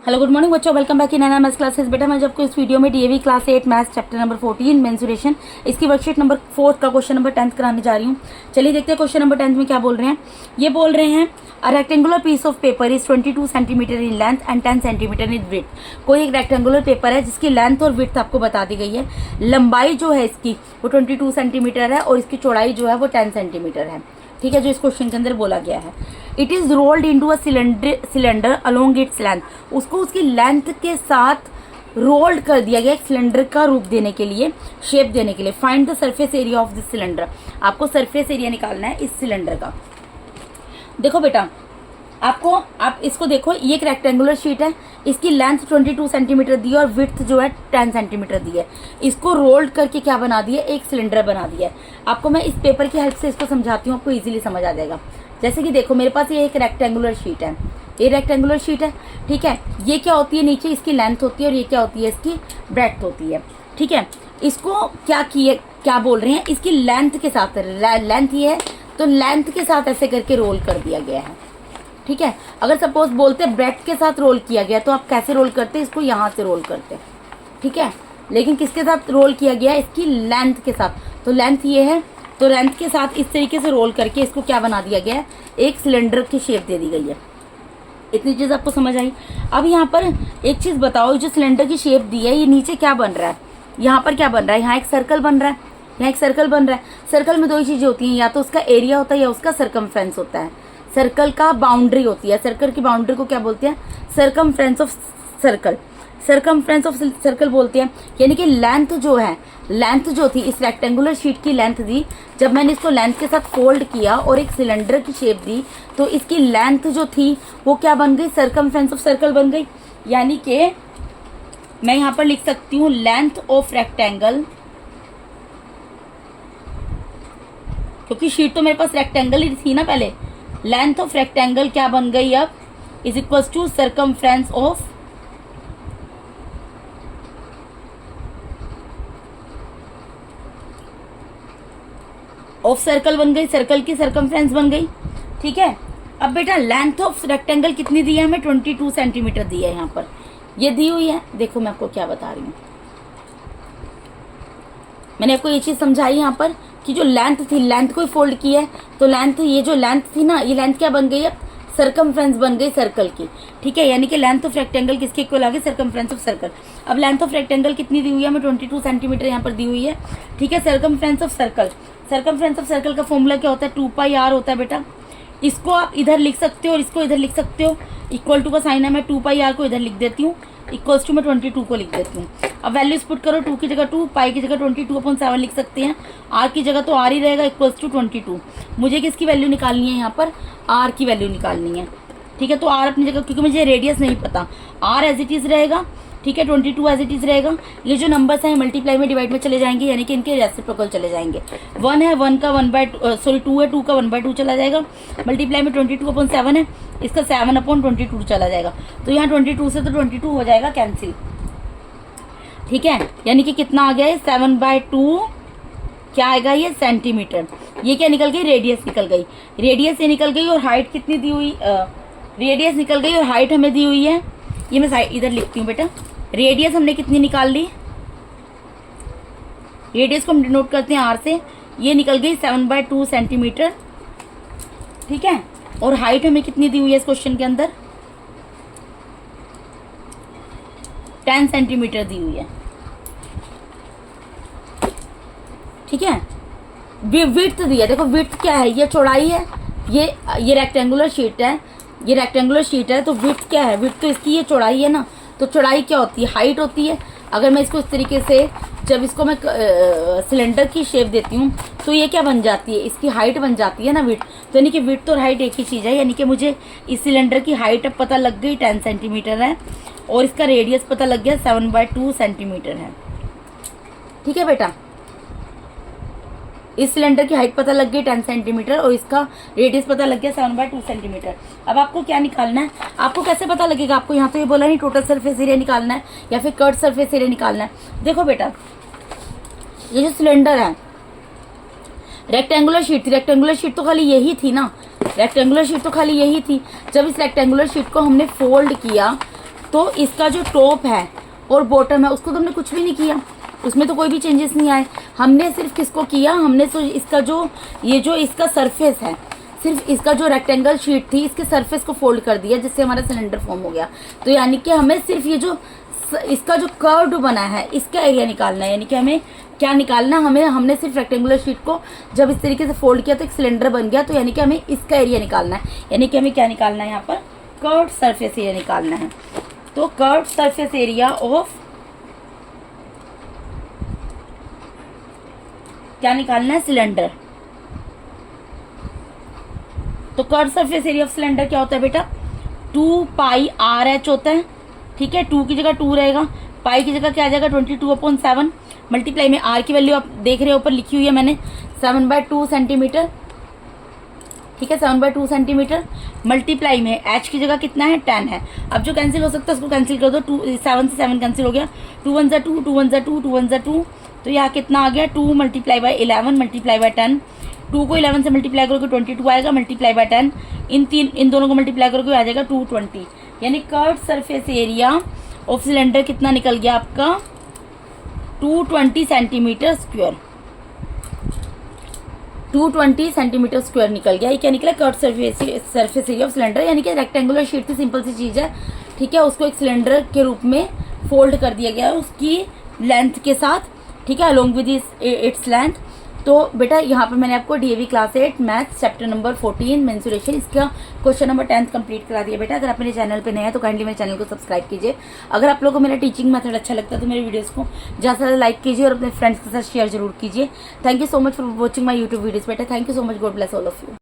Hello good morning बच्चों, welcome back in maths classes. बेटा मैं आपको इस वीडियो में DAV class 8 maths chapter number 14 mensuration इसकी वर्कशीट नंबर 4 का क्वेश्चन नंबर 10 कराने जा रही हूँ। चलिए देखते हैं क्वेश्चन नंबर 10 में क्या बोल रहे हैं। ये बोल रहे हैं a rectangular piece of paper is 22 centimeter in length and 10 centimeter in width. कोई एक रेक्टेंगुलर पेपर है जिसकी लेंथ और विड्थ आपको बता दी गई है। लंबाई जो है इसकी वो 22 सेंटीमीटर है और इसकी चौड़ाई जो है वो 10 सेंटीमीटर है। ठीक है, जो इस क्वेश्चन के अंदर बोला गया है। It is rolled into a cylinder along its length. उसको उसकी लेंथ के साथ रोल्ड कर दिया गया एक सिलेंडर का रूप देने के लिए, शेप देने के लिए। Find the surface area of this cylinder. आपको सरफेस एरिया निकालना है इस सिलेंडर का। देखो बेटा, आप इसको देखो, ये एक रेक्टेंगुलर शीट है, इसकी लेंथ 22 सेंटीमीटर दी है और विड्थ जो है 10 सेंटीमीटर दी है। इसको रोल्ड करके क्या बना दिया, एक सिलेंडर बना दिया है। आपको मैं इस पेपर की हेल्प से इसको समझाती हूँ, आपको इजीली समझ आ जाएगा। जैसे कि देखो, मेरे पास ये एक रेक्टेंगुलर शीट है, ये रेक्टेंगुलर शीट है। ठीक है, ये क्या होती है, नीचे इसकी लेंथ होती है और ये क्या होती है, इसकी ब्रेड्थ होती है। ठीक है, इसको क्या बोल रहे हैं, इसकी लेंथ के साथ, लेंथ ये है तो लेंथ के साथ ऐसे करके रोल कर दिया गया है। ठीक है, अगर सपोज बोलते ब्रेड्थ के साथ रोल किया गया तो आप कैसे रोल करते, इसको यहाँ से रोल करते। ठीक है, लेकिन किसके साथ रोल किया गया, इसकी लेंथ के साथ। तो लेंथ ये है, तो लेंथ के साथ इस तरीके से रोल करके इसको क्या बना दिया गया है, एक सिलेंडर की शेप दे दी गई है। इतनी चीज आपको समझ आई। अब यहाँ पर एक चीज बताओ, जो सिलेंडर की शेप दी है, ये नीचे क्या बन रहा है, यहाँ पर क्या बन रहा है, यहाँ एक सर्कल बन रहा है, यहाँ एक सर्कल बन रहा है। सर्कल में दो ही चीजें होती हैं, या तो उसका एरिया होता है या उसका सर्कमफ्रेंस होता है। सर्कल का बाउंड्री होती है, सर्कल की बाउंड्री को क्या बोलते हैं, circumference of circle. Circumference of circle बोलते हैं। यानी कि लेंथ जो है, लेंथ जो थी इस रेक्टेंगुलर शीट की लेंथ दी, जब मैंने इसको लेंथ के साथ फोल्ड किया और एक सिलेंडर की शेप दी, तो इसकी लेंथ जो थी वो क्या बन गई, सर्कमफ्रेंस ऑफ सर्कल बन गई। यानी कि मैं यहां पर लिख सकती हूं लेंथ ऑफ रेक्टेंगल, क्योंकि शीट तो मेरे पास रेक्टेंगल ही थी ना पहले। लेंथ ऑफ रेक्टेंगल क्या बन गई अब, is equal to circumference of circle बन गई, सर्कल की सर्कमफ्रेंस बन गई। ठीक है, अब बेटा लेंथ ऑफ रेक्टेंगल कितनी दी है हमें, 22 सेंटीमीटर दी है। यहाँ पर ये दी हुई है। देखो मैं आपको क्या बता रही हूँ, मैंने आपको ये चीज समझाई यहाँ पर कि जो लेंथ थी, लेंथ को फोल्ड किया है तो लेंथ, ये जो लेंथ थी ना, ये लेंथ क्या बन गई है, सर्कमफ्रेंस बन गई सर्कल की। ठीक है, यानी कि लेंथ ऑफ रेक्टेंगल किसके इक्वल आ गई, सर्कमफ्रेंस ऑफ सर्कल। अब लेंथ ऑफ रेक्टेंगल कितनी दी हुई है हमें, 22 सेंटीमीटर यहाँ पर दी हुई है। ठीक है, circumference of circle, circumference of circle का फॉर्मूला क्या होता है, 2πr होता है बेटा। इसको आप इधर लिख सकते हो और इसको इधर लिख सकते हो। इक्वल टू का साइन है, मैं 2πr को इधर लिख देती हूँ, इक्वल्स टू मैं 22 को लिख देती हूँ। अब वैल्यूज पुट करो, 2 की जगह 2, पाई की जगह 22/7 लिख सकते हैं। आर की जगह तो आर ही रहेगा, इक्वल्स टू 22। मुझे किसकी वैल्यू निकालनी है, यहाँ पर आर की वैल्यू निकालनी है। ठीक है, तो आर अपनी जगह, क्योंकि मुझे रेडियस नहीं पता, आर एज इट इज रहेगा। ठीक है, 22 एज इट इज रहेगा। ये जो नंबर्स हैं मल्टीप्लाई में डिवाइड में चले जाएंगे, यानी कि इनके रेसिप्रोकल चले जाएंगे। 1 है, 1 का 2 है, 2 का 1/2 चला जाएगा। मल्टीप्लाई में 22/7 है, इसका 7/22 चला जाएगा। तो यहाँ 22 से तो 22 हो जाएगा कैंसिल। ठीक है, यानी कि कितना आ गया है, 7/2 क्या आएगा, ये सेंटीमीटर। ये क्या निकल गई, रेडियस निकल गई। रेडियस ये निकल गई और हाइट कितनी दी हुई, रेडियस निकल गई और हाइट हमें दी हुई है। ये मैं साइड इधर लिखती हूँ बेटा। रेडियस हमने कितनी निकाल ली, रेडियस को हम डिनोट करते हैं आर से, ये निकल गई 7/2 सेंटीमीटर। ठीक है, और हाइट हमें कितनी दी हुई है इस क्वेश्चन के अंदर, 10 सेंटीमीटर दी हुई है। ठीक है, विड्थ दी है। देखो विड्थ क्या है, ये चौड़ाई है, ये रेक्टेंगुलर शीट है, ये रेक्टेंगुलर शीट है, तो विड्थ क्या है, विड्थ तो इसकी ये चौड़ाई है ना। तो चौड़ाई क्या होती है, हाइट होती है। अगर मैं इसको इस तरीके से, जब इसको मैं सिलेंडर की शेप देती हूँ तो ये क्या बन जाती है, इसकी हाइट बन जाती है ना विड्थ। तो यानी कि विड्थ और हाइट एक ही चीज़ है। यानी कि मुझे इस सिलेंडर की हाइट अब पता लग गई 10 सेंटीमीटर है और इसका रेडियस पता लग गया 7/2 सेंटीमीटर है। ठीक है बेटा, इस सिलेंडर की हाइट पता लग गई 10 सेंटीमीटर और इसका रेडियस पता लग गया 7/2 सेंटीमीटर। अब आपको क्या निकालना है, आपको कैसे पता लगेगा, आपको यहाँ तो ये बोला नहीं टोटल सरफेस एरिया निकालना है या फिर कट सरफेस एरिया निकालना है। देखो बेटा, ये जो सिलेंडर है, रेक्टेंगुलर शीट थी, रेक्टेंगुलर शीट तो खाली यही थी ना, रेक्टेंगुलर शीट तो खाली यही थी। जब इस रेक्टेंगुलर शीट को हमने फोल्ड किया तो इसका जो टॉप है और बॉटम है उसको तो हमने कुछ भी नहीं किया, उसमें तो कोई भी चेंजेस नहीं आए। हमने सिर्फ किसको किया, हमने तो इसका जो ये जो इसका सरफेस है, सिर्फ इसका जो रेक्टेंगल शीट थी इसके सरफेस को फोल्ड कर दिया जिससे हमारा सिलेंडर फॉर्म हो गया। तो यानी कि हमें सिर्फ ये जो इसका जो कर्व बना है इसका एरिया निकालना है। यानी कि हमें क्या निकालना, हमें हमने सिर्फ रेक्टेंगुलर शीट को जब इस तरीके से फोल्ड किया तो एक सिलेंडर बन गया। तो यानी कि हमें इसका एरिया निकालना है। यानी कि हमें क्या निकालना है, यहाँ पर कर्व्ड सरफेस एरिया निकालना है। तो कर्व्ड सरफेस एरिया ऑफ क्या निकालना है, सिलेंडर। तो curve surface area of cylinder क्या होता है बेटा, 2 पाई आर एच होता है। ठीक है, 2 की जगह 2 रहेगा, पाई की जगह क्या आ जाएगा 22/7, मल्टीप्लाई में आर की वैल्यू आप देख रहे हो ऊपर लिखी हुई है मैंने 7/2 सेंटीमीटर। ठीक है, 7/2 सेंटीमीटर, मल्टीप्लाई में एच की जगह कितना है 10 है। अब जो कैंसिल हो सकता है उसको कैंसिल कर दो, 7 से 7 कैंसिल हो गया, 2 1 2 2 1 2 2 1 2, तो यहाँ कितना आ गया 2 मल्टीप्लाई बाई 11 मल्टीप्लाई बाई 10। 2 को 11 से मल्टीप्लाई करोगे 22 आएगा, मल्टीप्लाई बाय 10, इन दोनों को मल्टीप्लाई करोगे आ जाएगा 220। यानी curved surface area of cylinder कितना निकल गया आपका 220 सेंटीमीटर स्क्वायर। 220 सेंटीमीटर स्क्वायर निकल गया। ये क्या निकला, curved surface area of cylinder. यानी कि रेक्टेंगुलर शीट की सिंपल सी चीज़ है। ठीक है, उसको एक सिलेंडर के रूप में फोल्ड कर दिया गया है उसकी लेंथ के साथ। ठीक है, अलोंग विद इट्स लेंथ। तो बेटा यहाँ पे मैंने आपको DAV class 8 maths chapter number 14 mensuration इसका क्वेश्चन नंबर 10 कंप्लीट करा दिया। बेटा अगर आप मेरे चैनल पे नए हैं तो काइंडली मेरे चैनल को सब्सक्राइब कीजिए। अगर आप लोगों को मेरा टीचिंग मेथड अच्छा लगता है तो मेरे वीडियोस को ज़्यादा से ज़्यादा लाइक कीजिए और अपने फ्रेंड्स के साथ शेयर जरूर कीजिए। Thank you so much for watching my YouTube videos बेटा। Thank you so much, God bless all of you.